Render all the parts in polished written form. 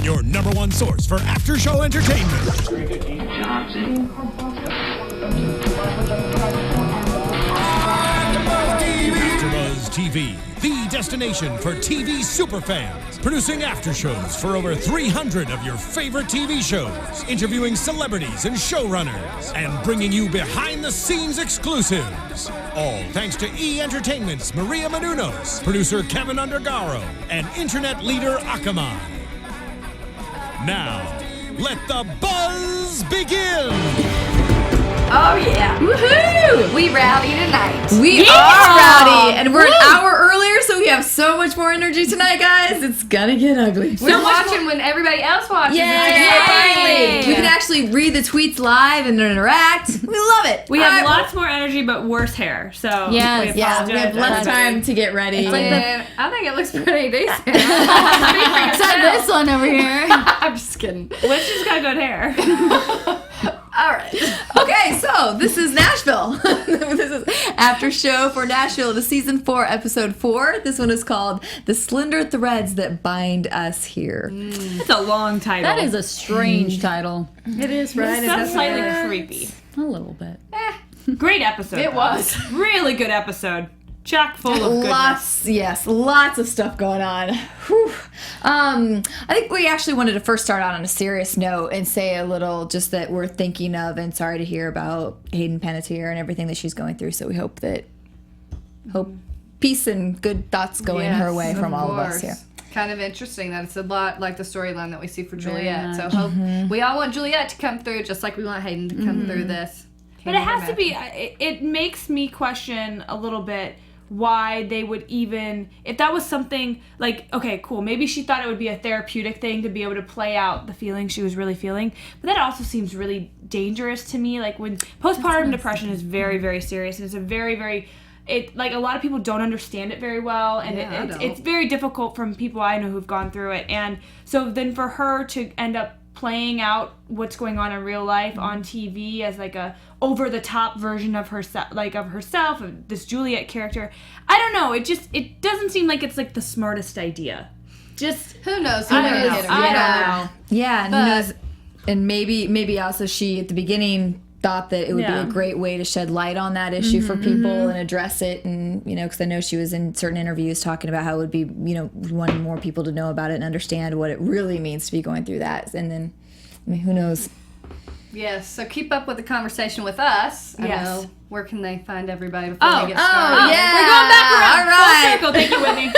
your number one source for after-show entertainment. AFTERBUZZ TV, the destination for TV superfans. Producing aftershows for over 300 of your favorite TV shows. Interviewing celebrities and showrunners. And bringing you behind-the-scenes exclusives. All thanks to E! Entertainment's Maria Menounos, producer Kevin Undergaro, and internet leader Akamai. Now, let the buzz begin! Oh yeah. Woohoo! We rowdy tonight. We are rowdy, and we're an hour earlier, so we have so much more energy tonight, guys. It's gonna get ugly. We're watching when everybody else watches. Yay! We can actually read the tweets live and interact. We love it. We have lots more energy, but worse hair. So we apologize. We have less time to get ready. I think it looks pretty decent. Except this one over here. I'm just kidding. Which just got good hair. All right. Okay, so this is Nashville. This is after show for Nashville. The season 4, episode 4. This one is called "The Slender Threads That Bind Us Here." It's a long title. That is a strange title. It is, right? It's slightly creepy. A little bit. Great episode. It was. Really good episode. Chock full of goodness. Lots of stuff going on. Whew. I think we actually wanted to first start out on a serious note and say a little just that we're thinking of and sorry to hear about Hayden Panettiere and everything that she's going through. So we hope peace and good thoughts going her way from all of us here. Kind of interesting that it's a lot like the storyline that we see for Juliette. So hope we all want Juliette to come through just like we want Hayden to come through this. But it has to be, it makes me question a little bit why they would even, if that was something like, okay, cool, maybe she thought it would be a therapeutic thing to be able to play out the feelings she was really feeling, but that also seems really dangerous to me. Like when postpartum depression is very, very serious, and it's a very, very, like a lot of people don't understand it very well, and it's very difficult from people I know who've gone through it. And so then for her to end up playing out what's going on in real life on TV as like a over-the-top version of herself, of this Juliette character, I don't know. It doesn't seem like it's like the smartest idea. Just who knows? I don't know. Yeah, and who knows? And maybe also she at the beginning thought that it would be a great way to shed light on that issue for people and address it, and because I know she was in certain interviews talking about how it would be wanting more people to know about it and understand what it really means to be going through that. And then who knows? Yes, so keep up with the conversation with us. I know. Where can they find everybody before they get started? Oh, yeah. We're going back around. All right. Full circle. Thank you, Whitney.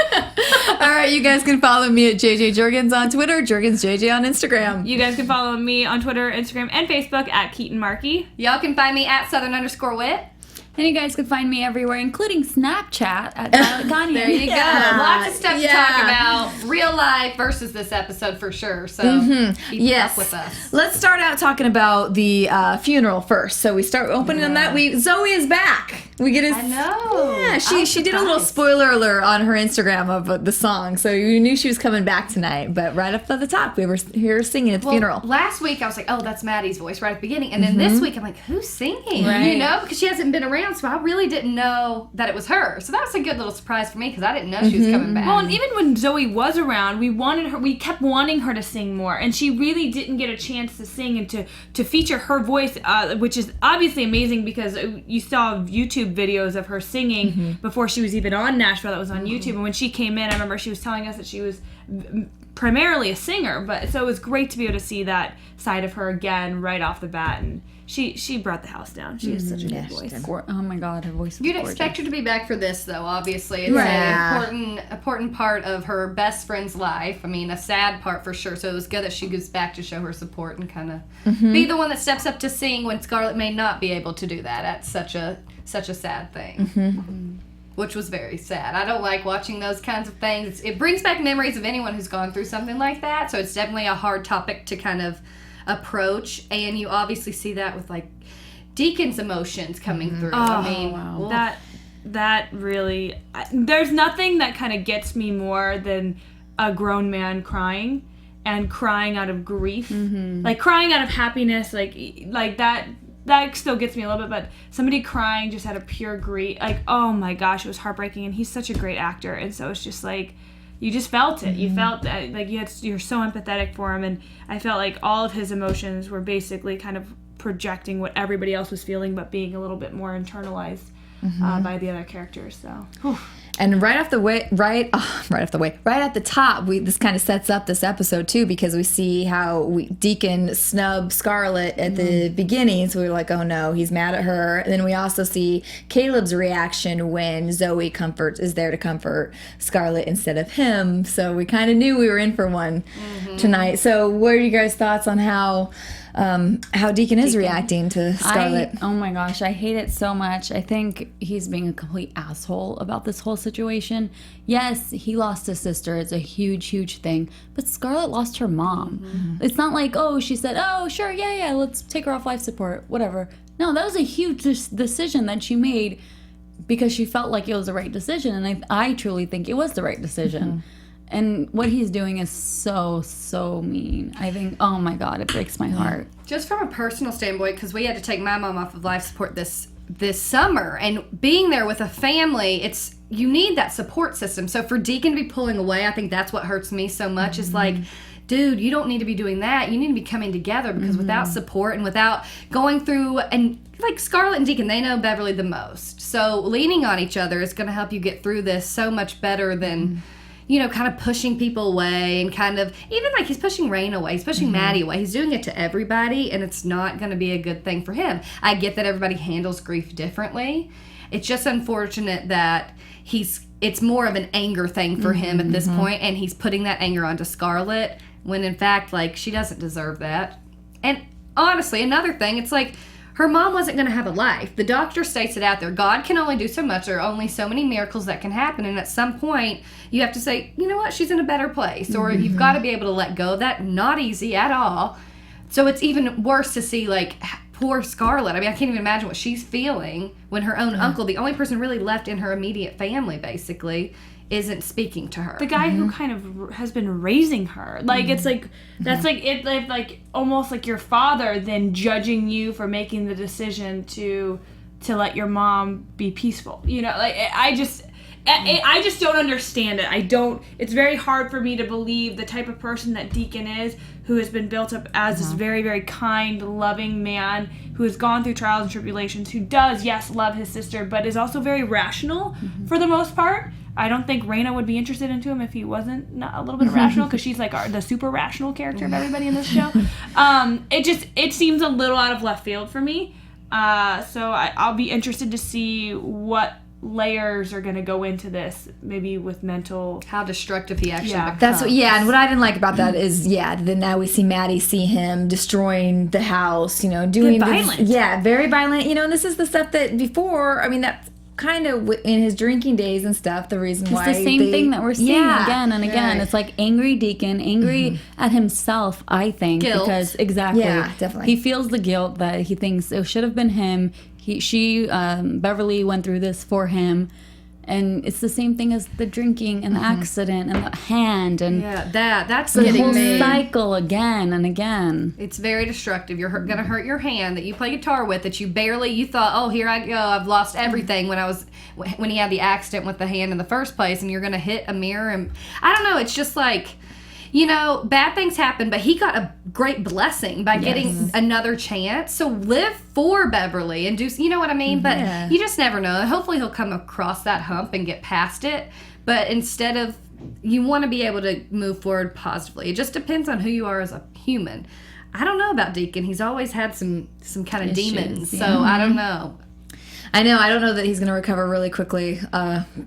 All right, you guys can follow me at JJ Jurgens on Twitter, JurgensJJ on Instagram. You guys can follow me on Twitter, Instagram, and Facebook at Keetin Marchi. Y'all can find me at Southern_Wit. And you guys can find me everywhere, including Snapchat at Kanian. There you go. Lots of stuff to talk about. Real life versus this episode for sure. So keep up with us. Let's start out talking about the funeral first. So we start opening on that. Zoe is back. We get I know. Yeah, she did a little spoiler alert on her Instagram of the song, so you knew she was coming back tonight. But right up at the top, we were here singing at the funeral. Last week I was like, oh, that's Maddie's voice right at the beginning, and then this week I'm like, who's singing? Right. Because she hasn't been around, so I really didn't know that it was her. So that was a good little surprise for me because I didn't know she was coming back. Well, and even when Zoe was around, we kept wanting her to sing more, and she really didn't get a chance to sing and to feature her voice, which is obviously amazing because you saw YouTube videos of her singing before she was even on Nashville. That was on YouTube, and when she came in, I remember she was telling us that she was primarily a singer, but so it was great to be able to see that side of her again right off the bat, and she brought the house down. She has such a good voice. Oh my God, her voice is You'd gorgeous. expect her to be back for this, though, obviously. It's an important part of her best friend's life. I mean, a sad part for sure. So it was good that she goes back to show her support and kind of be the one that steps up to sing when Scarlett may not be able to do that. That's such a sad thing. Which was very sad. I don't like watching those kinds of things. It brings back memories of anyone who's gone through something like that. So it's definitely a hard topic to kind of approach, and you obviously see that with like Deacon's emotions coming through. That really, there's nothing that kind of gets me more than a grown man crying and crying out of grief, like crying out of happiness, like that still gets me a little bit, but somebody crying just out of pure grief, like, oh my gosh, it was heartbreaking, and he's such a great actor, and so it's just like, you just felt it. You felt that, like, you're so empathetic for him, and I felt like all of his emotions were basically kind of projecting what everybody else was feeling, but being a little bit more internalized by the other characters. So. Whew. And right at the top, this kind of sets up this episode too, because we see how Deacon snubs Scarlett at the beginning, so we're like, oh no, he's mad at her. And then we also see Caleb's reaction when Zoe is there to comfort Scarlett instead of him. So we kind of knew we were in for one tonight. So what are you guys' thoughts on how Deacon is reacting to Scarlett? Oh my gosh, I hate it so much. I think he's being a complete asshole about this whole situation. Yes, he lost his sister. It's a huge, huge thing. But Scarlett lost her mom. It's not like, oh, she said, oh, sure, yeah, let's take her off life support, whatever. No, that was a huge decision that she made because she felt like it was the right decision. And I truly think it was the right decision. And what he's doing is so, so mean. I think, oh my God, it breaks my heart. Just from a personal standpoint, because we had to take my mom off of life support this summer, and being there with a family, you need that support system. So for Deacon to be pulling away, I think that's what hurts me so much. Is like, dude, you don't need to be doing that. You need to be coming together, because without support and without going through, and like Scarlett and Deacon, they know Beverly the most. So leaning on each other is going to help you get through this so much better than... kind of pushing people away, and kind of, even like he's pushing Rayna away, he's pushing Maddie away. He's doing it to everybody, and it's not going to be a good thing for him. I get that everybody handles grief differently. It's just unfortunate that it's more of an anger thing for him at this point, and he's putting that anger onto Scarlett, when in fact, like, she doesn't deserve that. And honestly, another thing, it's like, her mom wasn't going to have a life. The doctor states it out there. God can only do so much. There are only so many miracles that can happen. And at some point, you have to say, you know what, she's in a better place. Or you've got to be able to let go of that. Not easy at all. So it's even worse to see, like, poor Scarlett. I mean, I can't even imagine what she's feeling when her own uncle, the only person really left in her immediate family, basically, isn't speaking to her. The guy who kind of has been raising her. Like, it's like, that's like, it like almost like your father then judging you for making the decision to let your mom be peaceful. Like, I just don't understand it. It's very hard for me to believe the type of person that Deacon is, who has been built up as this very, very kind, loving man who has gone through trials and tribulations, who does, yes, love his sister, but is also very rational for the most part. I don't think Rayna would be interested into him if he wasn't a little bit irrational, because she's like the super rational character of everybody in this show. It seems a little out of left field for me. So I'll be interested to see what layers are going to go into this, maybe with mental... How destructive he actually becomes. That's and what I didn't like about that is, then now we see Maddie see him destroying the house, doing... Violent. Very violent. And this is the stuff that before, I mean, that's kind of in his drinking days and stuff, the reason why it's the same thing that we're seeing again and again. Right. She like angry Deacon, angry at himself, I think. Guilt. Because exactly. Yeah, definitely. He feels the guilt that he thinks it should have been him. Beverly went through this for him. And it's the same thing as the drinking and the accident and the hand and that's the getting whole me. cycle again and again. It's very destructive. You're gonna hurt your hand that you play guitar with, that you thought, oh, here I go, I've lost everything when he had the accident with the hand in the first place, and you're gonna hit a mirror, and I don't know, it's just like, bad things happen, but he got a great blessing by getting another chance. So live for Beverly and do, you know what I mean? But you just never know. Hopefully he'll come across that hump and get past it. But instead of, you want to be able to move forward positively. It just depends on who you are as a human. I don't know about Deacon. He's always had some kind of demons. So I don't know. I don't know that he's going to recover really quickly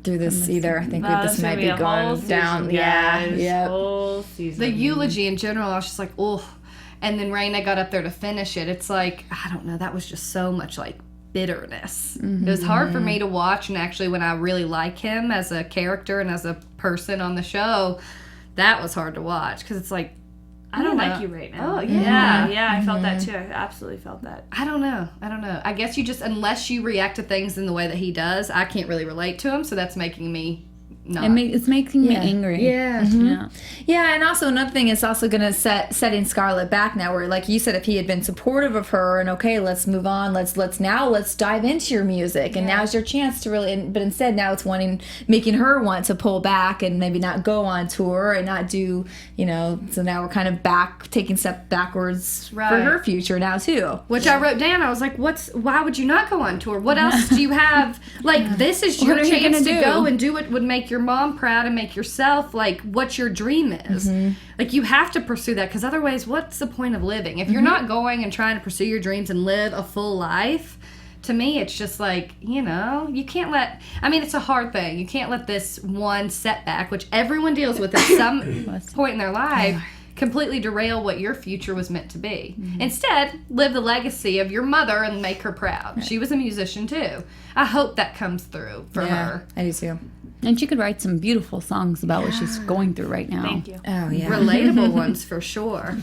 through this either. I think this might be going down. Whole season. The eulogy in general, I was just like, oh. And then Rayna got up there to finish it. It's like, I don't know, that was just so much like bitterness. It was hard for me to watch, and actually when I really like him as a character and as a person on the show, that was hard to watch, because it's like, I don't like you right now. Oh, yeah. Yeah, I felt that too. I absolutely felt that. I don't know. I guess you just, unless you react to things in the way that he does, I can't really relate to him, so that's making me not. It's making me angry. Yeah. Yeah, and also another thing is also going to setting Scarlett back now, where like you said, if he had been supportive of her and okay, let's move on, let's dive into your music, and now's your chance to really. But instead, now it's making her want to pull back and maybe not go on tour and not do, So now we're kind of taking step backwards for her future now too. Which I wrote down. I was like, why would you not go on tour? What else do you have? Like, this is your chance to go and do what would make your mom proud and make yourself, like, what your dream is. Like, you have to pursue that, because otherwise, what's the point of living? If you're not going and trying to pursue your dreams and live a full life, to me, it's just like, you can't it's a hard thing. You can't let this one setback, which everyone deals with at some point in their life, completely derail what your future was meant to be. Instead, live the legacy of your mother and make her proud. She was a musician, too. I hope that comes through for her. I do, too. And she could write some beautiful songs about what she's going through right now. Thank you. Oh, yeah. Relatable ones, for sure.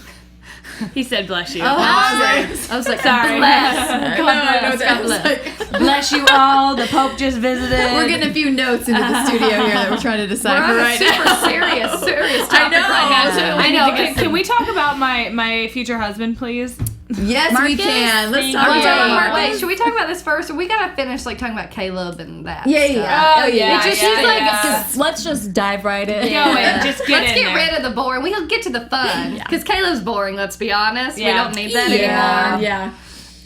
He said, bless you. I was like, sorry. Bless. God bless. Bless you all. The Pope just visited. We're getting a few notes into the studio here that we're trying to decipher right now. Super serious topic right now, too. I know. Can we talk about my future husband, please? Yes, Marcus? we can. Let's talk Wait, about wait, should we talk about this first? Or we gotta finish talking about Caleb and that. Yeah. stuff? Yeah. Let's just dive right in. Just Let's get rid of the boring. We'll get to the fun. Because Caleb's boring, let's be honest. Yeah. We don't need that anymore. Yeah.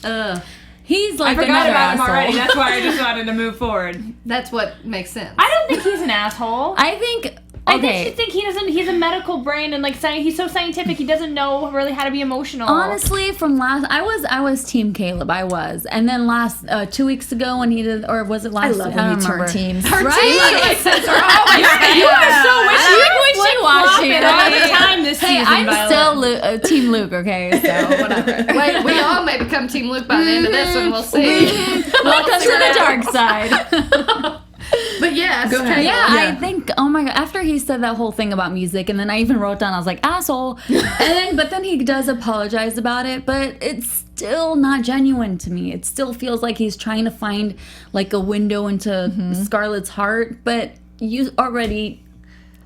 Ugh. He's like I forgot another about him asshole. already. That's why I just wanted to move forward. That's what makes sense. I don't think he's an asshole. I think He's a medical brain and he's so scientific. He doesn't know really how to be emotional. Honestly, from last, I was Team Caleb. I was, and then 2 weeks ago when he did, or was it last? I love when you turn teams. Her Right? team You are so wishy-washy all the time this season. I'm still Team Luke. Okay, so whatever. Wait, we all may become Team Luke by the end of this one. We'll see. Welcome to the dark side. But yes, Go ahead. Yeah, I think, oh my God, after he said that whole thing about music, and then I even wrote down, I was like, asshole. But then he does apologize about it, but it's still not genuine to me. It still feels like he's trying to find like a window into Scarlett's heart, but you already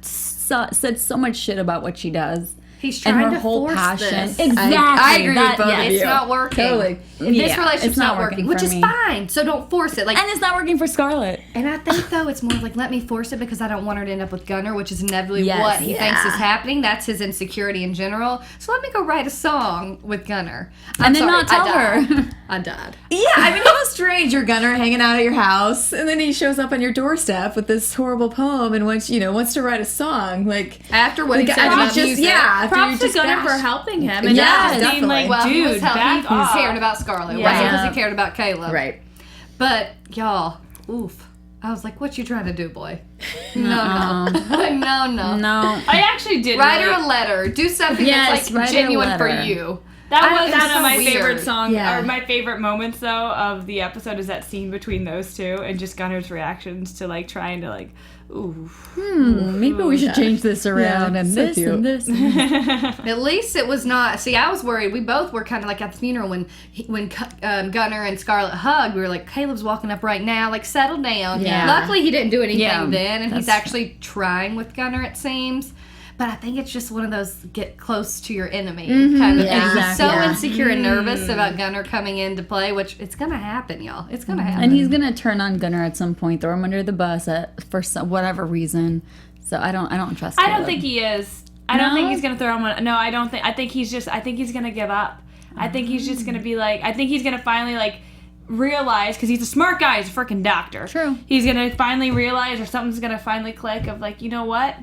said so much shit about what she does. He's And trying her to whole force passion. this. Exactly. I agree with both of It's you. not working. Totally. This relationship's it's not not working, working which for is me. fine. So don't force it. Like, And it's not working for Scarlett. and I think though it's more like, let me force it because I don't want her to end up with Gunnar, which is inevitably Yes. what he thinks is happening. That's his insecurity in general. So let me go write a song with Gunnar. And then not tell her. I died. Yeah, I mean, how strange. You're Gunnar hanging out at your house, and then he shows up on your doorstep with this horrible poem and wants to write a song. Like, After what he said after about you music. after Props you to just Gunnar for bash. helping him. And Yeah, not just being definitely. like, Well, he dude, back off. cared about Scarlett. Yeah. Wasn't because he cared about Caleb. Right. But y'all, oof. I was like, what you trying to do, boy? No. No. I actually did. Write her a letter. Do something Yes, that's write like her a genuine for letter. you. That was It was one of so my weird. favorite songs, Yeah. or my favorite moments, though, of the episode is that scene between those two and just Gunnar's reactions to, trying to, ooh. Maybe we should change this around and so this cute. and this. At least it was not. See, I was worried. We both were kind of like at the funeral when Gunnar and Scarlett hugged. We were like, Caleb's walking up right now. Like, settle down. Yeah. Luckily, he didn't do anything Yeah, then, and he's that's actually trying with Gunnar. It seems. But I think it's just one of those get close to your enemy kind of Yeah, thing. He's so exactly. insecure and nervous about Gunnar coming into play, which it's gonna happen, y'all. It's gonna happen. And he's gonna turn on Gunnar at some point, throw him under the bus for whatever reason. So I don't trust. I Caleb. don't think he is. I don't No? think he's going to throw him on. No, I don't think. I think he's going to give up. I think he's just going to be like, I think he's going to finally, realize, because he's a smart guy, he's a freaking doctor. True. He's going to finally realize, or something's going to finally click of, you know what?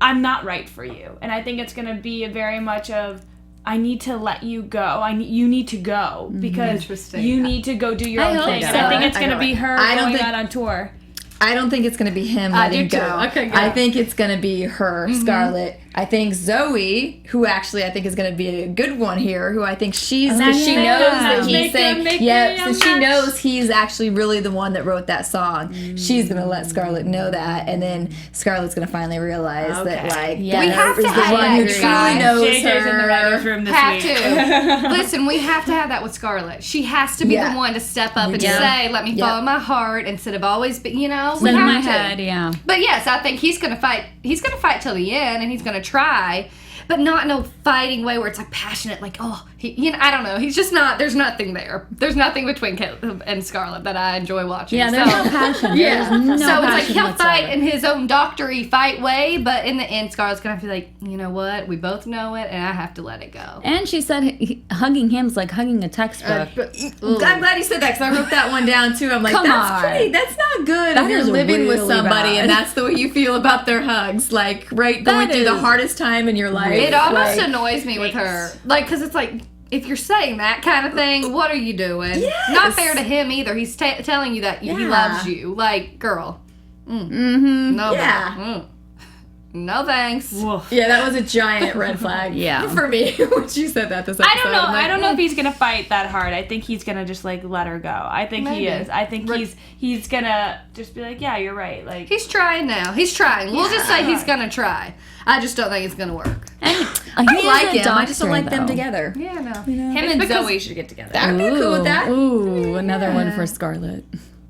I'm not right for you. And I think it's going to be a very much of, I need to let you go. You need to go because Interesting. you need to go do your I own hope thing. so. And I think it's I going to know be it. her I don't going think- out on tour. I don't think it's going to be him I letting do too. go. Okay, good. I think it's going to be her, Scarlett, I think Zoe, who actually I think is going to be a good one here, who I think she knows that he's saying, she knows he's actually really the one that wrote that song. She's going to let Scarlett know that, and then Scarlett's going to finally realize that, like, we have to have the one who that, truly knows JJ's her. in the writer's room this Have week. to. Listen, we have to have that with Scarlett. She has to be the one to step up and say, let me follow my heart, instead of always, we have in my to. head, yeah. But yes, I think he's gonna fight. He's gonna fight till the end, and he's gonna try, but not in a fighting way where it's like passionate. Like, I don't know. He's just not. There's nothing there. There's nothing between Caleb and Scarlett that I enjoy watching. Yeah, there's no passion. Yeah. There's no so it's like passion he'll whatsoever. fight in his own doctory fight way, but in the end, Scarlett's gonna feel like, you know what? We both know it, and I have to let it go. And she said hugging him's like hugging a textbook. I'm glad you said that, because I wrote that one down too. I'm like, Come that's on. pretty. That's not good. That If you're is living with really somebody bad. and that's the way you feel about their hugs, like going through the hardest time in your life. It almost like, annoys me with her, like, because it's like, if you're saying that kind of thing, what are you doing? Yes. Not fair to him either. He's telling you that he loves you. Like, girl. No, no thanks. Woof. Yeah, that was a giant red flag. Yeah. for me when you said that this episode. I don't know. I'm like, I don't know if he's gonna fight that hard. I think he's gonna just like let her go. I think he Maybe. is. I think he's gonna just be like, yeah, you're right. Like He's trying now. He's trying. We'll just say he's gonna try. I just don't think it's gonna work. And I like him. I just don't like them together. Yeah, no. him and Zoe should get together. I'd be cool with that. Ooh, another one for Scarlett.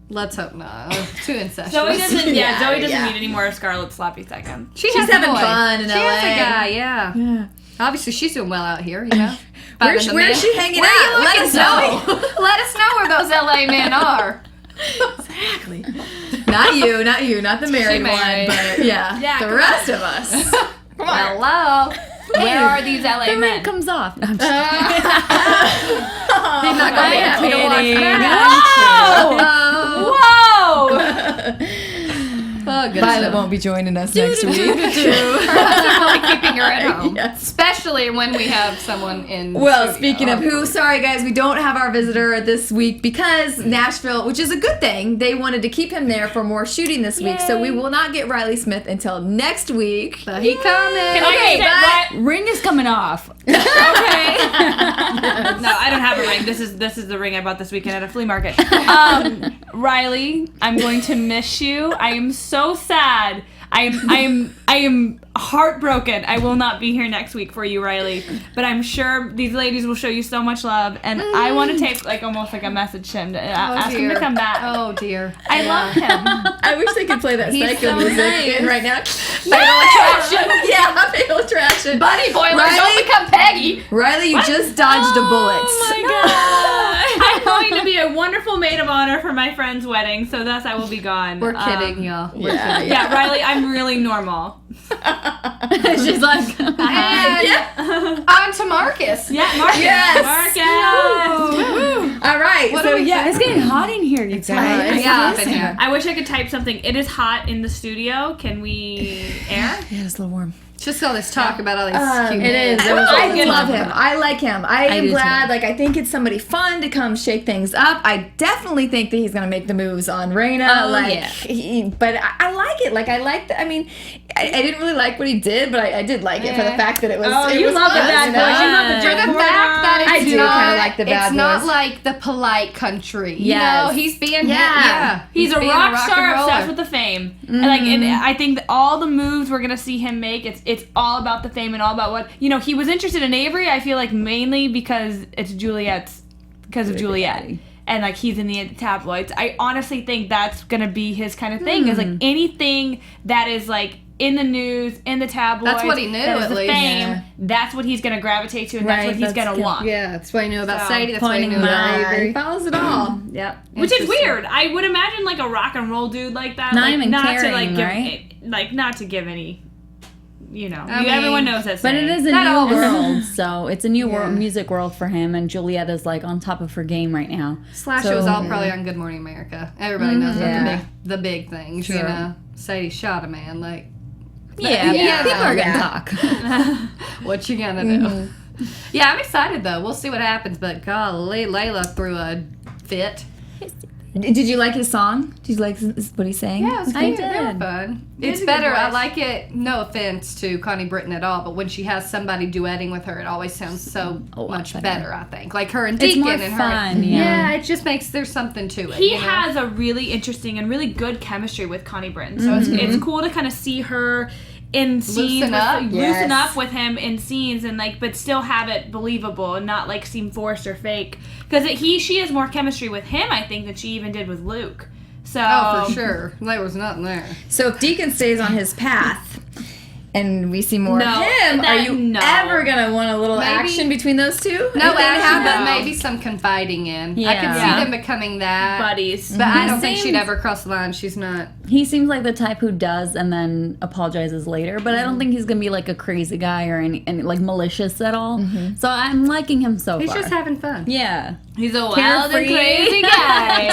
Let's hope not. Too incestuous. Zoe doesn't. Zoe doesn't yeah. need any more of Scarlett's sloppy second. She's having fun in She has LA. a guy, yeah. Obviously, she's doing well out here, you know? Where's she hanging Where out? are you Let looking, us know. Zoe? Let us know where those LA men are. Exactly. Not you, not the married married. one, but Yeah, the come rest of us. Come on. Hello. Where are these LA The men? ring comes off. No, I'm just He's not going to be happy to watch kidding. that. Whoa! Oh, good Violet stuff. won't be joining us next week. Her husband really keeping her at home. Yes. Especially when we have someone in Well, studio. speaking of who, sorry guys, we don't have our visitor this week because Nashville, which is a good thing, they wanted to keep him there for more shooting this week. So we will not get Riley Smith until next week. But he coming. Okay, but ring is coming off. okay. No, I don't have a ring. This is the ring I bought this weekend at a flea market. Riley, I'm going to miss you. I am so sad. I am heartbroken. I will not be here next week for you, Riley. But I'm sure these ladies will show you so much love, and I want to take like almost like a message to him to ask him to come back. Oh dear. I love him. I wish they could play that He's psycho so music nice. in right now. Fatal attraction. Yeah, fatal attraction. Buddy boilers Riley? don't become Peggy. Riley, you just dodged a bullet. Oh my god! I'm going to be a wonderful maid of honor for my friend's wedding, so thus I will be gone. We're kidding, y'all. We're Yeah, kidding. Yeah, Riley, I'm really normal. She's like, And on to Marcus. Yeah, Marcus. Yes. Marcus. All right. What so do we yeah, it's getting hot in here, you guys. Yeah, up in here. I wish I could type something. It is hot in the studio. Can we air? yeah, it's a little warm. Just all this talk about all these cute It is. men. It was I all love him. I like him. I am do glad. too. Like, I think it's somebody fun to come shake things up. I definitely think that he's gonna make the moves on Rayna. Oh, like, yeah. But I like it. Like, I like the. I mean, I didn't really like what he did, but I did like it for the Yeah. fact that it was. Oh, it you was love the fun, bad you boys. know? You love the For jerk the boy fact that I it's do not, kinda like the bad it's not boys. like the polite country. You Yes. know, he's being Yeah. He's a being rock star and obsessed roller. with the fame. And like, and I think that all the moves we're gonna see him make, it's all about the fame and all about what he was interested in Avery. I feel like mainly because it's Juliette. And like he's in the tabloids. I honestly think that's gonna be his kind of thing. Is like anything that is like in the news, in the tabloids. That's what he knew, that is at the least. fame. Yeah. That's what he's gonna gravitate to, and Right, that's what he's that's gonna good. want. Yeah, that's what he knew about So, Sadie. That's what he knew about Yeah, he Avery. follows it all. Yep. Which is Interesting. weird. I would imagine like a rock and roll dude like that. Not like, even not to caring, like give right? like not to give any. I mean, everyone knows that. But it is a Not new always. world, so it's a new Yeah. music world for him, and Juliette is like on top of her game right now. Slash, So- it was all probably on Good Morning America. Everybody knows about Yeah. the big things, you Sure. know. Sadie shot a man, like, Yeah, Yeah, people are gonna yeah. talk. what you gonna do? Yeah, I'm excited though. We'll see what happens, but golly, Layla threw a fit. Did you like his song? Did you like what he's saying? Yeah, it was I good. They were fun. It's a good better. I voice. like it. No offense to Connie Britton at all, but when she has somebody duetting with her, it always sounds so much better. I think, like her and Deacon more and her. fun, Yeah, it just makes there's something to it. He has a really interesting and really good chemistry with Connie Britton, so it's cool to kind of see her in scenes, loosen up with him in scenes, and like, but still have it believable and not like seem forced or fake. Because she has more chemistry with him, I think, than she even did with Luke. So Oh, for sure. There was nothing there. So if Deacon stays on his path and we see more of him, are you ever going to want a little action between those two? No action, but No. maybe some confiding in. I Yeah. can see them becoming that. buddies. But I don't think seems- she'd ever cross the line. She's not. He seems like the type who does and then apologizes later, but I don't think he's gonna be like a crazy guy or any like malicious at all. So I'm liking him so He's far. just having fun. Yeah. He's a wild and Carefree. crazy guy.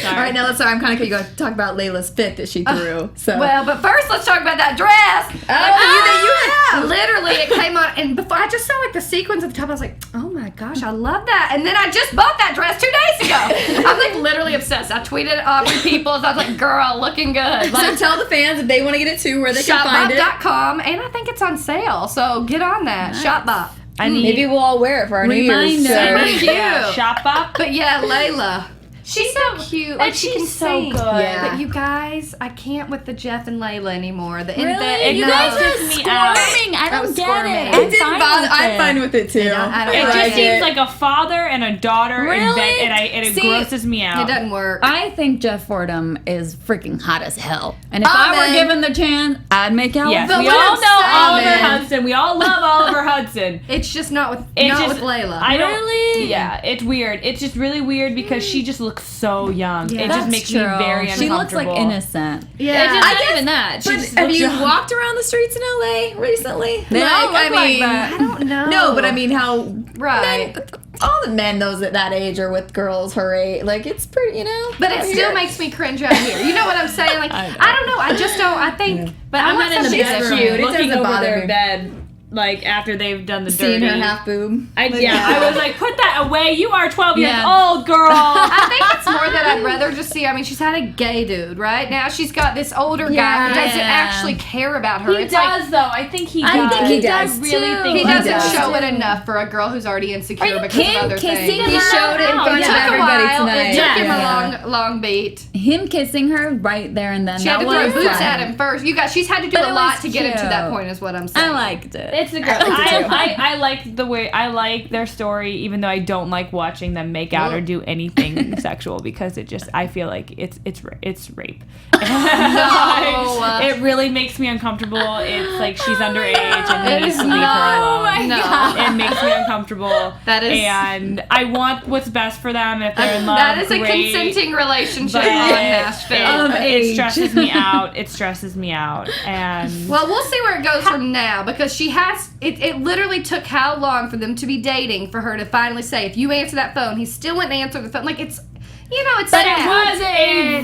All right, now I'm kind of going to talk about Layla's fit that she threw. So Well, but first let's talk about that dress. that you have. Literally, it came on, and before I just saw like the sequins at the top, I was like, oh my gosh, I love that. And then I just bought that dress 2 days ago. I'm like literally obsessed. I tweeted Aubrey Peoples. I was like, girl, looking good. So tell the fans if they want to get it too, where they can find it. Shopbop.com, and I think it's on sale, so get on that. Shopbop. Maybe we'll all wear it for our New Year's. Reminder. So. Cute. Shop up. But yeah, Layla. She's so cute. Like she can she's so sing. good. Yeah. But you guys, I can't with the Jeff and Layla anymore. The Really? You no. guys are me out. squirming. I That don't was get squirming. it. It didn't bother. I'm fine with it too. I don't It like just it. seems like a father and a daughter in Really? bed, and it See, grosses me It out. doesn't work. I think Jeff Fordham is freaking hot as hell. And if I were Amen. given the chance, I'd make out Yes, with we him. all know Oliver Amen. Hudson. We all love Oliver Hudson. It's just not with It's not just- with Layla. I don't. Really? Yeah, it's weird. It's just really weird because she just looks so young. Yeah. It just That's makes true. me very uncomfortable. She looks like innocent. yeah. It's just I not guess- even that. She But just have looks you young. walked around the streets in LA recently? They all look I like mean, that. I don't know. No, but I mean, how Right. all the men those at that age are with girls her age. Like it's pretty, you know. But it out still here. makes me cringe out here. You know what I'm saying? Like I don't know. I just don't. I think. But I I'm want not in the somebody She's that's bedroom cute. It looking doesn't over bother their me. bed, like after they've done the Seeing dirty. her half boob. I was like, put that away. You are 12 years Yeah. old, girl. I think it's more that I'd rather just see. I mean, she's had a gay dude, right? Now she's got this older guy who doesn't Yeah. actually care about her. He It's does, like, though. I think he does. I think he does, I really too. think he He doesn't does. show it enough for a girl who's already insecure because of him other kissing things. He showed it in front It of took a everybody while. tonight. It took him Yeah. a long beat. Him kissing her right there and then. She had that to throw was boots fun. at him first. You guys, she's had to do But a it lot was to get him to that cute. point. Is what I'm saying. I liked it. It's a girl. I like the way I like their story, even though I don't like watching them make out or do anything sexual because it just I feel like it's rape. No. It really makes me uncomfortable. It's like she's underage and It he needs is to leave her not. alone. No. It makes me uncomfortable. That is- and I want what's best for them. If they're in love, That is a great. consenting relationship But on Nashville. it stresses me out. It stresses me out. And Well, we'll see where it goes from now because she has. It literally took how long for them to be dating for her to finally say, if you answer that phone, he still wouldn't answer the phone. Like it's, you know, it's but sad. it was an say-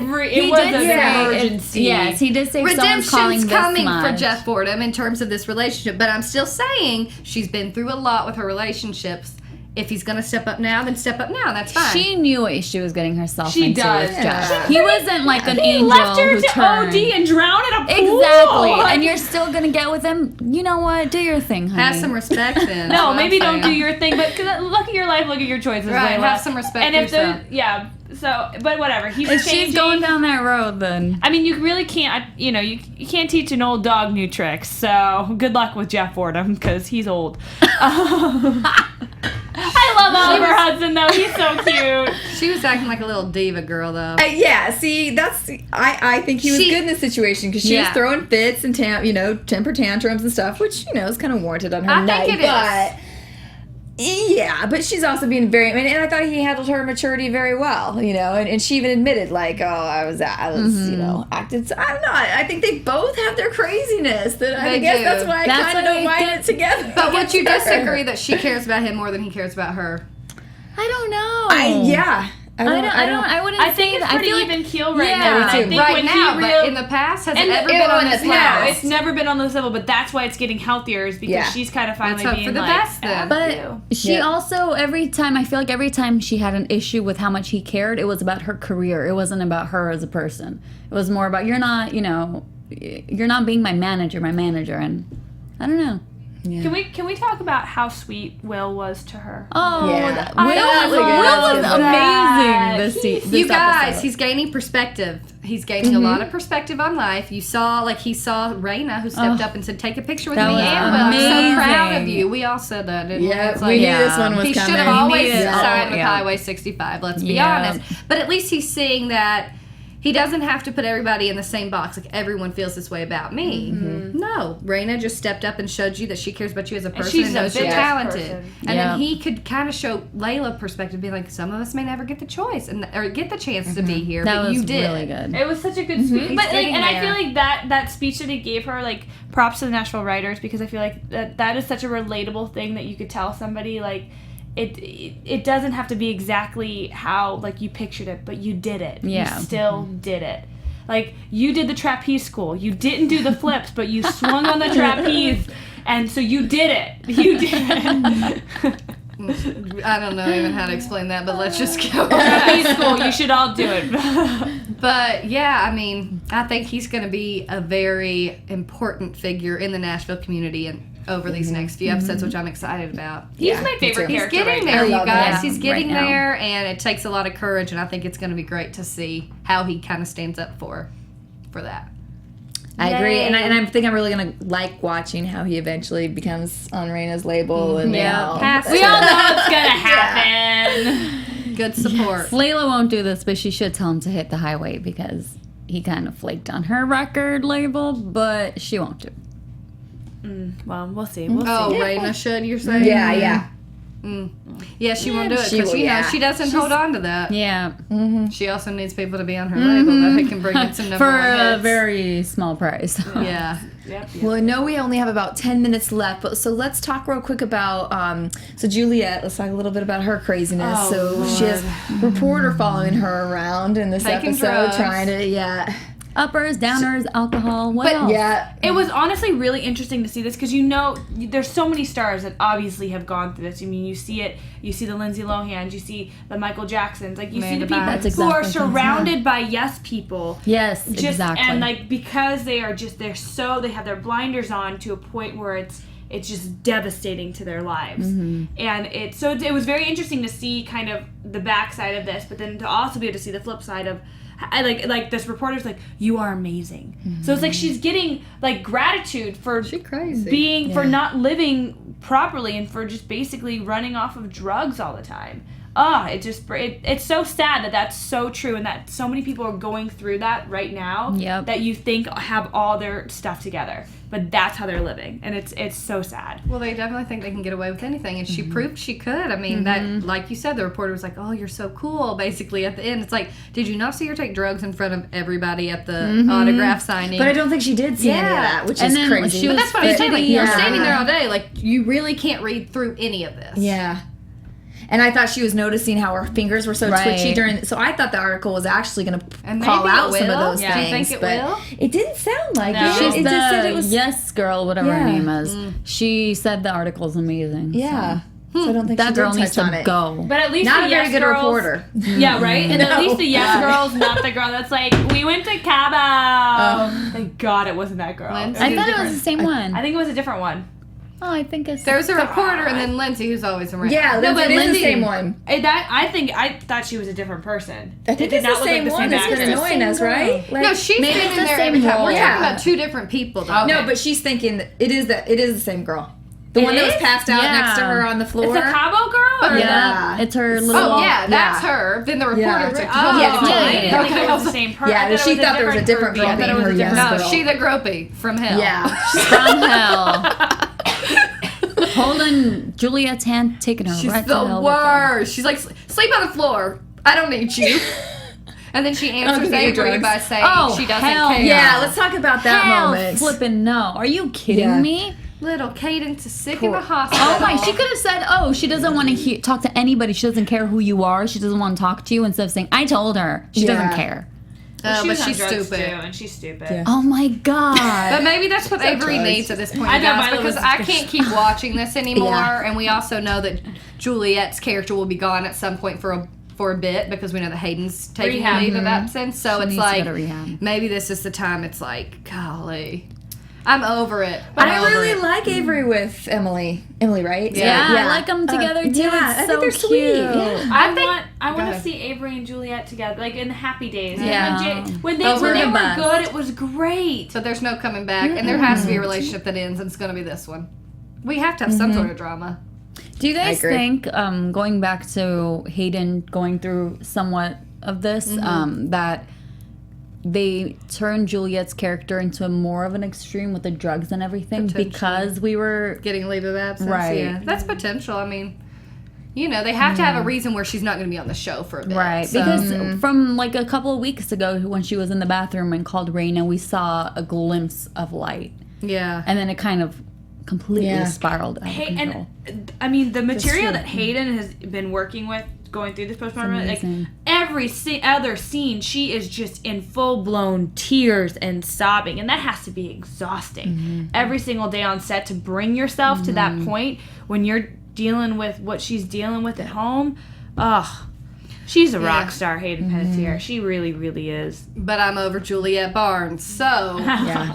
emergency. Yes, he did say someone's calling Redemption's this coming for much. Jeff Fordham in terms of this relationship, but I'm still saying she's been through a lot with her relationships. If he's gonna step up now, then step up now. That's fine. She knew what she was getting herself She into. does. with Jeff. Yeah. He wasn't like an He angel left her who to turned. OD and drown in a pool. Exactly. Like- And you're still gonna get with him. You know what? Do your thing, honey. have some respect then. No, That's what maybe I'm don't do saying. your thing, but look at your life, look at your choices. Right, Layla. have some respect And for if they're, yourself. yeah, so, but whatever. He's If changing. she's going down that road, then I mean, you really can't, you can't teach an old dog new tricks, so good luck with Jeff Fordham, because he's old. I love Oliver Hudson, though. He's so cute. She was acting like a little diva girl, though. Yeah, see, that's I think he was She- good in this situation because she was Yeah. throwing fits and temper tantrums and stuff, which is kind of warranted on her I night. think it is. Yeah, but she's also being very. I mean, and I thought he handled her maturity very well, and she even admitted, like, oh, I was, acted. So, I don't know. I think they both have their craziness. That I They guess do. that's why I That's kind of what don't I mind think. it together. But would you against her. disagree that she cares about him more than he cares about her? I don't know. Yeah. I wouldn't I think say it's that. pretty I feel even keel right Yeah, now. me I too. think Right when now, he but in the past, has it ever been on this level? No, it's never been on this level, but that's why it's getting healthier is because she's kind of finally Let's hope being for the like, best then. But she also, I feel like every time she had an issue with how much he cared, it was about her career. It wasn't about her as a person. It was more about, you're not being my manager, and I don't know. Yeah. Can we talk about how sweet Will was to her? Oh, Yeah. Will was amazing this You guys, episode. he's gaining perspective. He's gaining a lot of perspective on life. He saw Rayna, who stepped up and said, "Take a picture with me was and Will. I'm so proud of amazing. you." We all said that, didn't we? Yeah, It's we knew this one was he coming. should have always needed- signed with yeah. Highway 65. Let's be Yeah. honest. But at least he's seeing that. He doesn't have to put everybody in the same box. Like, everyone feels this way about me. No. Rayna just stepped up and showed you that she cares about you as a person she's and a knows you're big talented. person. And Yeah. then he could kind of show Layla perspective, be like, some of us may never get the choice or get the chance to be here, That but was you did. really good. It was such a good speech, but getting and I there. feel like that speech that he gave her, like, props to the Nashville writers, because I feel like that is such a relatable thing that you could tell somebody, like, it doesn't have to be exactly how, like, you pictured it, but you did it. Yeah. You still did it. Like, you did the trapeze school. You didn't do the flips, but you swung on the trapeze, and so you did it. You did it. I don't know even how to explain that, but let's just go. Trapeze school, you should all do it. But yeah, I mean, I think he's going to be a very important figure in the Nashville community and over these next few episodes, which I'm excited about. He's my favorite He's character getting right there, now. you guys. him He's getting right now. there, and it takes a lot of courage, and I think it's going to be great to see how he kind of stands up for that. I agree, and I think I'm really gonna like watching how he eventually becomes on Rayna's label, and We all know it's gonna happen. Good support. Layla won't do this, but she should tell him to hit the highway because he kind of flaked on her record label, but she won't do. Well, we'll see. We'll Oh, see. Rayna should, you're saying? Yeah. Yeah, she won't do it she because will, you know yeah. she doesn't hold on to that. Yeah, She also needs people to be on her label that they can bring in some number for one a hits. very small price. Yeah. Yep. Well, I know we only have about 10 minutes left, but so let's talk real quick about so Juliette. Let's talk a little bit about her craziness. Oh, so Lord. she has a reporter following her around in this Taking episode, drugs. trying to Uppers, downers, alcohol. What else? It was honestly really interesting to see this because, you know, there's so many stars that obviously have gone through this. I mean, you see it. You see the Lindsay Lohans. You see the Michael Jacksons. Like, you see the Amanda people Bynes. That's who are exactly surrounded by yes people. Yes, Just, exactly. And, like, because they have their blinders on to a point where it's just devastating to their lives. And it was very interesting to see kind of the backside of this, but then to also be able to see the flip side of, like this reporter's like, you are amazing. So it's like she's getting like gratitude for crazy. for not living properly and for just basically running off of drugs all the time. It's so sad that that's so true and that so many people are going through that right now. Yep. That you think have all their stuff together, but that's how they're living, and it's so sad. Well, they definitely think they can get away with anything, and she proved she could. I mean, that, like you said, the reporter was like, "Oh, you're so cool." Basically, at the end, it's like, did you not see her take drugs in front of everybody at the autograph signing? but I don't think she did see any of that, which And is then crazy. she But was that's what I'm saying. Like, you're Yeah. standing there all day, like you really can't read through any of this. Yeah. And I thought she was noticing how her fingers were so Right. twitchy during. So I thought the article was actually going to And call maybe it out some of will. those Yeah. Do you things. think it but will? it didn't sound like No. it. She's It the just said it was. yes girl, whatever her Yeah. name is. She said the article's amazing. Yeah. So I don't think That she girl did needs touch on to it. go. But at least Not the a very yes good girls, reporter. Yeah, right? And at least the yes girl's not the girl that's like, we went to Cabo. Thank God it wasn't that girl. Lindsay. I thought it was the same one. I think it was a different one. Oh, I think it's. There's a reporter, and then Lindsay, who's always around. Yeah, No, but it is the Lindsay- same one. I thought she was a different person. I think It it's did not the look same like the one same that's been actress. annoying us, right? Like, No, she's maybe been it's in the there same every time. role. We're Yeah. talking about two different people, though. No, but she's thinking that it is the same girl. The one that was is? passed out Yeah. next to her on the floor. It's a Cabo girl? Or Yeah. It's her little. Oh, yeah, that's Yeah. her. Then the reporter Yeah. took Oh, Yeah, I yeah. didn't think it was the same person. Yeah, she thought there was a different girl I thought it being was her a yes different No, girl. she the gropey from hell. Yeah. From hell. Holding Juliette's hand, taking her She's right to the hell with her. worst. She's like, sleep on the floor. I don't need you. And then she answers give you Avery drugs. by saying Oh, she doesn't hell care. Yeah, let's talk about that Hell moment. flipping no. Are you kidding Yeah. me? Little Cadence is sick in the hospital. Oh my, she could have said, oh, she doesn't want to talk to anybody. She doesn't care who you are. She doesn't want to talk to you, instead of saying, I told her. She doesn't care. Well, but she's she's stupid. Too, and she's stupid. Yeah. Oh my God. But maybe that's what Avery needs at this point, guys, because I can't keep watching this anymore. And we also know that Juliette's character will be gone at some point for a bit, because we know that Hayden's taking a leave of absence. So it's like, maybe this is the time. It's like, golly, I'm over it. But I really like Avery with Emily. Emily, right? Yeah, I like them together too. Yeah, it's so they're cute. sweet. Yeah. I want to see Avery and Juliette together, like in the happy days. Yeah. When they were good, it was great. But there's no coming back, and there has to be a relationship that ends, and it's going to be this one. We have to have some sort of drama. Do you guys think, going back to Hayden going through somewhat of this, that they turned Juliette's character into more of an extreme with the drugs and everything because we were getting leave of absence? Right. Yeah, that's potential. I mean, you know, they have to have a reason where she's not going to be on the show for a bit. Right, so. because from like a couple of weeks ago when she was in the bathroom and called Rayna, we saw a glimpse of light. Yeah. And then it kind of completely spiraled out of control. And I mean, the material that Hayden has been working with going through this postpartum, like every other scene, she is just in full-blown tears and sobbing, and that has to be exhausting every single day on set to bring yourself to that point when you're dealing with what she's dealing with at home. Ugh. She's a rock star, Hayden Panettiere. She really, really is. But I'm over Juliette Barnes. So,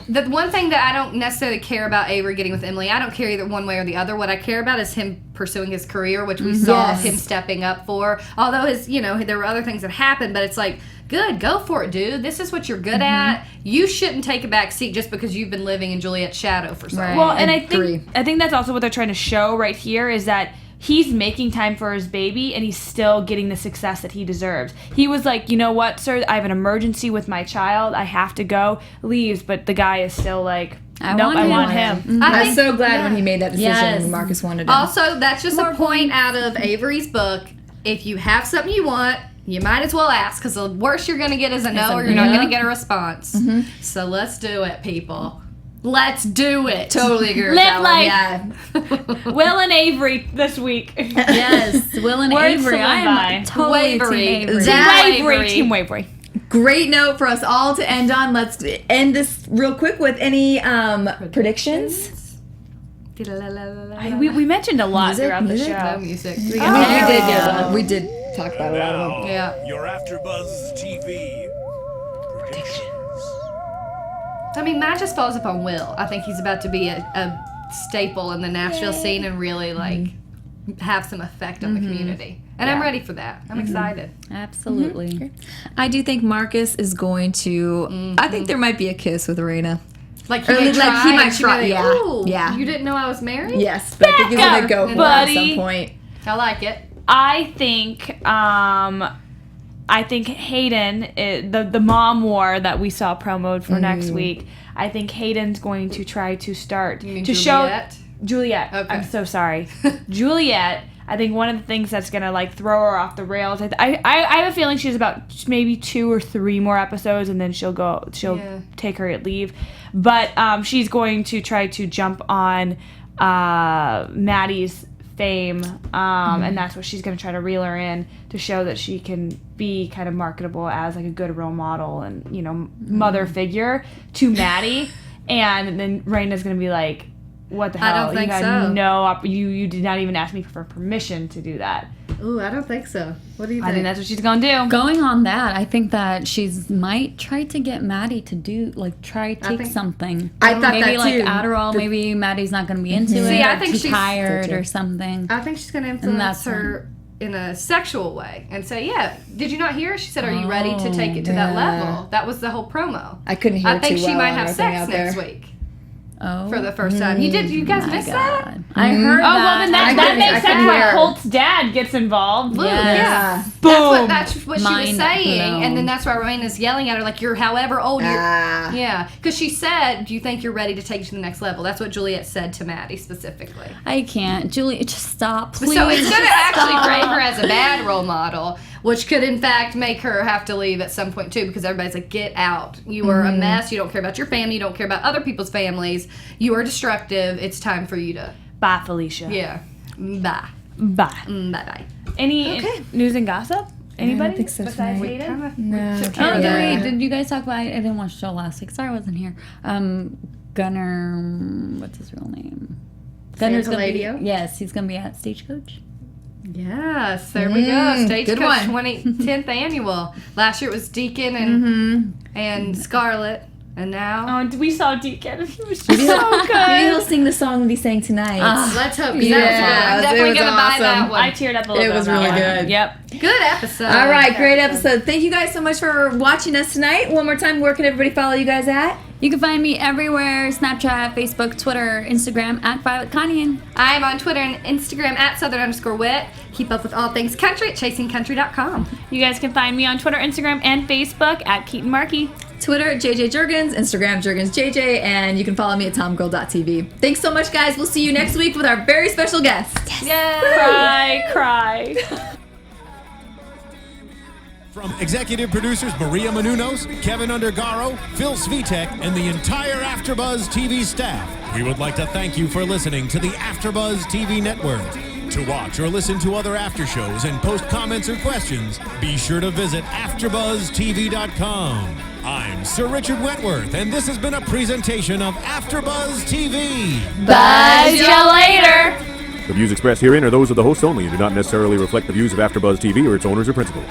the one thing that I don't necessarily care about Avery getting with Emily, I don't care either one way or the other. What I care about is him pursuing his career, which we saw him stepping up for. Although there were other things that happened, but it's like, good, go for it, dude. This is what you're good at. You shouldn't take a back seat just because you've been living in Juliette's shadow for so long. Well, and I think that's also what they're trying to show right here is that he's making time for his baby, and he's still getting the success that he deserves. He was like, you know what, sir, I have an emergency with my child. I have to go. Leaves, but the guy is still like, I want him. I was so glad when he made that decision when Marcus wanted him. Also, that's just a point out of Avery's book. If you have something you want, you might as well ask, because the worst you're going to get is a no, or you're not going to get a response. So let's do it, people. Let's do it. Totally agree with that life. Yeah. Will and Avery this week. Yes, Will and Avery. I am totally Team Avery. Team Wavery. Great note for us all to end on. Let's end this real quick with any predictions. We mentioned a lot throughout the show. No music. We did talk about a lot of them. Yeah. Your AFTERBUZZ TV predictions. I mean, Matt just falls upon Will. I think he's about to be a staple in the Nashville scene and really, like, have some effect on the community. And I'm ready for that. I'm excited. Absolutely. I do think Marcus is going to... I think there might be a kiss with Rayna. Like, he might try. Yeah. You didn't know I was married? Yes, but I think he's going to go for it at some point. I like it. I think Hayden, the mom war that we saw promoted for next week, I think Hayden's going to try to start you mean to Juliette? show Juliette. Okay. I'm so sorry. Juliette, I think one of the things that's going to like throw her off the rails, I have a feeling she's about maybe 2 or 3 more episodes and then she'll take her leave. But she's going to try to jump on Maddie's fame, and that's what she's going to try to reel her in to show that she can be kind of marketable as like a good role model and, you know, mother figure to Maddie. And then Rayna's going to be like, what the hell? I don't think so. No, you did not even ask me for permission to do that. Ooh, I don't think so. What do you think? I think that's what she's going to do. Going on that, I think that she's might try to get Maddie to do, like, take something. I thought maybe that too. like Adderall. Maybe Maddie's not going to be into it. See, I think she's she's tired or something. I think she's going to influence her in a sexual way and say, yeah, did you not hear her? She said, are you ready to take it to that level? That was the whole promo. I couldn't hear it too well. I think she might have sex next week. Oh. For the first time. You guys missed that? I heard that. Oh, well, then that makes sense why Holt's dad gets involved. Luke, yeah. Boom. That's what she was saying. And then that's why Rayna's yelling at her, like, you're however old you're. Yeah. Because she said, do you think you're ready to take it to the next level? That's what Juliette said to Maddie specifically. I can't. Juliette, just stop, please. So it's going to actually frame her as a bad role model. which could in fact make her have to leave at some point too, because everybody's like, get out. You are a mess. You don't care about your family. You don't care about other people's families. You are destructive. It's time for you to... Bye, Felicia. Yeah. Bye. Bye. Bye-bye. Any news and gossip? Anybody? I don't think so. Besides Hayden? No. Did you guys talk about it? I didn't watch the show last week. Sorry I wasn't here. Gunnar, what's his real name? Gunner's gonna be, yes, he's going to be at Stagecoach. Yes, there we go. Stagecoach 10th annual. Last year it was Deacon and Scarlett. And now... Oh, we saw Deacon. He was just so good. Maybe he'll sing the song we sang tonight. Let's hope. That was good. I'm definitely going to buy that one. I teared up a little bit. It was really good. Yep. Good episode. All right, great episode. Thank you guys so much for watching us tonight. One more time, where can everybody follow you guys at? You can find me everywhere: Snapchat, Facebook, Twitter, Instagram, at Violet Kanian. I am on Twitter and Instagram at Southern_Wit. Keep up with all things country at chasingcountry.com. You guys can find me on Twitter, Instagram, and Facebook at Keetin Marchi. Twitter at JJ Jurgens, Instagram JurgensJJ, and you can follow me at tomgirl.tv. Thanks so much, guys. We'll see you next week with our very special guest. Yes. Cry. From executive producers Maria Menounos, Kevin Undergaro, Phil Svitek, and the entire AfterBuzz TV staff, we would like to thank you for listening to the AfterBuzz TV network. To watch or listen to other after shows and post comments or questions, be sure to visit AfterBuzzTV.com. I'm Sir Richard Wentworth, and this has been a presentation of AfterBuzz TV. Buzz you later. The views expressed herein are those of the hosts only and do not necessarily reflect the views of AfterBuzz TV or its owners or principals.